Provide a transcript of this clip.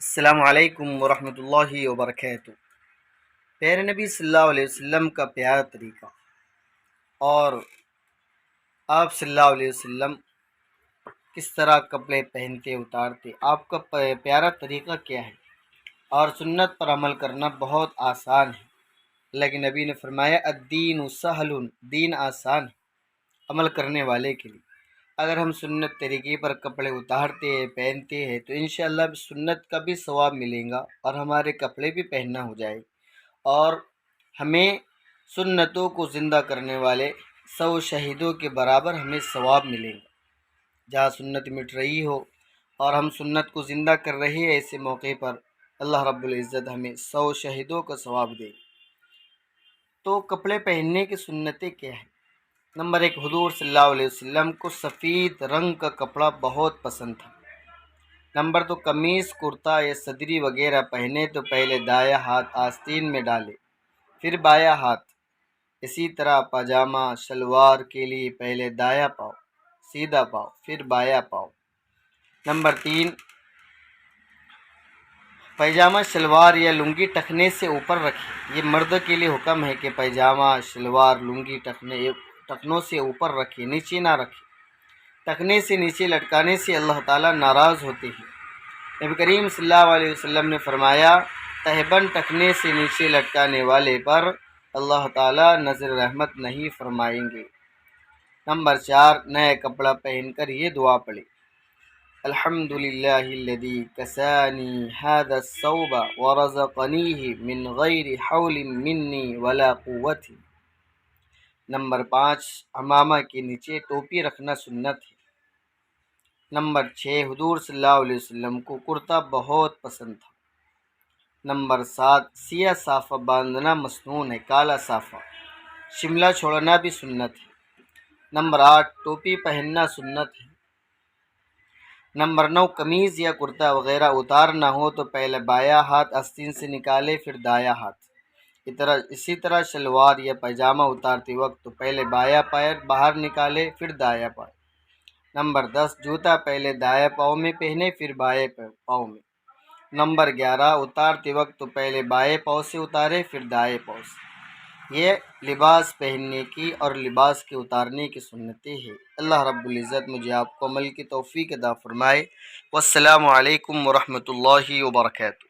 السلام علیکم ورحمۃ اللہ وبرکاتہ۔ پیارے نبی صلی اللہ علیہ وسلم کا پیارا طریقہ، اور آپ صلی اللہ علیہ وسلم کس طرح کپڑے پہنتے اتارتے، آپ کا پیارا طریقہ کیا ہے، اور سنت پر عمل کرنا بہت آسان ہے۔ لیکن نبی نے فرمایا الدین سہل، دین آسان ہے عمل کرنے والے کے لیے۔ اگر ہم سنت طریقے پر کپڑے اتارتے ہیں، پہنتے ہیں، تو انشاءاللہ سنت کا بھی ثواب ملے گا اور ہمارے کپڑے بھی پہننا ہو جائے گا، اور ہمیں سنتوں کو زندہ کرنے والے 100 شہیدوں کے برابر ہمیں ثواب ملے گا۔ جہاں سنت مٹ رہی ہو اور ہم سنت کو زندہ کر رہے ہیں، ایسے موقع پر اللہ رب العزت ہمیں 100 شہیدوں کا ثواب دے گا۔ تو کپڑے پہننے کی سنتیں کیا ہیں؟ نمبر 1، حضور صلی اللہ علیہ وسلم کو سفید رنگ کا کپڑا بہت پسند تھا۔ نمبر 2، قمیص، کرتا یا صدری وغیرہ پہنے تو پہلے دایاں ہاتھ آستین میں ڈالے، پھر بایاں ہاتھ۔ اسی طرح پاجامہ شلوار کے لیے پہلے دایاں پاؤں، سیدھا پاؤں، پھر بایاں پاؤں۔ نمبر 3، پائجامہ شلوار یا لنگی ٹخنے سے اوپر رکھے۔ یہ مرد کے لیے حکم ہے کہ پائجامہ شلوار لنگی ٹخنوں سے اوپر رکھے، نیچے نہ رکھے۔ ٹخنے سے نیچے لٹکانے سے اللہ تعالیٰ ناراض ہوتے ہیں۔ نبی کریم صلی اللہ علیہ وسلم نے فرمایا تہبند ٹخنے سے نیچے لٹکانے والے پر اللہ تعالیٰ نظر رحمت نہیں فرمائیں گے۔ نمبر 4، نیا کپڑا پہن کر یہ دعا پڑھے، الحمد للہ الذی کسانی ھذا الثوب ورزقنیہ من غیر حول منی ولا قوت۔ نمبر 5، عمامہ کے نیچے ٹوپی رکھنا سنت ہے۔ نمبر 6، حضور صلی اللہ علیہ وسلم کو کرتا بہت پسند تھا۔ نمبر 7، سیاہ صافہ باندھنا مسنون ہے، کالا صافہ۔ شملہ چھوڑنا بھی سنت ہے۔ نمبر 8، ٹوپی پہننا سنت ہے۔ نمبر 9، قمیض یا کرتا وغیرہ اتارنا ہو تو پہلے بایاں ہاتھ آستین سے نکالے، پھر دایاں ہاتھ۔ اسی طرح شلوار یا پائجامہ اتارتے وقت تو پہلے بایاں پیر باہر نکالے، پھر دایاں پیر۔ نمبر 10، جوتا پہلے دایاں پاؤں میں پہنے، پھر بایاں پاؤں میں۔ نمبر 11، اتارتے وقت تو پہلے بایاں پاؤں سے اتارے، پھر دایاں پاؤں سے۔ یہ لباس پہننے کی اور لباس کے اتارنے کی سنتیں ہیں۔ اللہ رب العزت مجھے آپ کو عمل کی توفیق عطا فرمائے۔ والسلام علیکم ورحمۃ اللہ وبرکاتہ۔